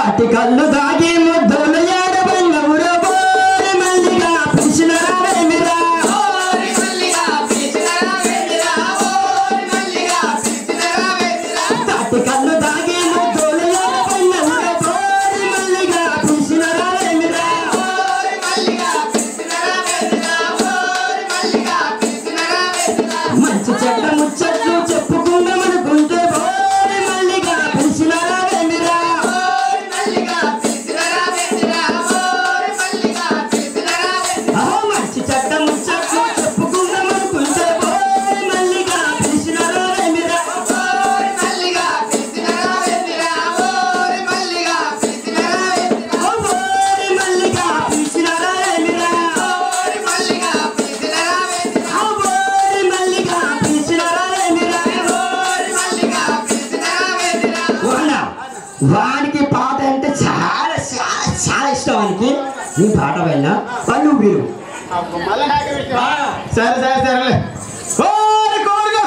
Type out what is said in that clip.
తాటి కళ్ళు దాగి ముద్దులు ఏడబల్ల ఉరబోరి మల్లిగా పిలిచిన రావేమిరా తాటి కళ్ళు దాగి ముద్దులు ఏడబల్ల ఉరబోరి మల్లిగా పిలిచిన రావేమిరా మంచి చెడ్డ ముచ్చట్లు చెప్పుకుందామనుకుంటే బోరి మల్లిగా పిలిచిన రావేమిరా మంచి చెడ్డ ముచ్చట్లు చెప్పుకుందామనుకుంటే బోరి మల్లిగా పిలిచిన రావేమిరా బోరి మల్లిగా పిలిచిన రావేమిరా బోరి మల్లిగా పిలిచిన రావేమిరా వానికి పాట అంటే చాలా చాలా చాలా ఇష్టం వానికి నీ పాట వెళ్ళా వాళ్ళు వీరు సరే సరే సరేలే కోరుగా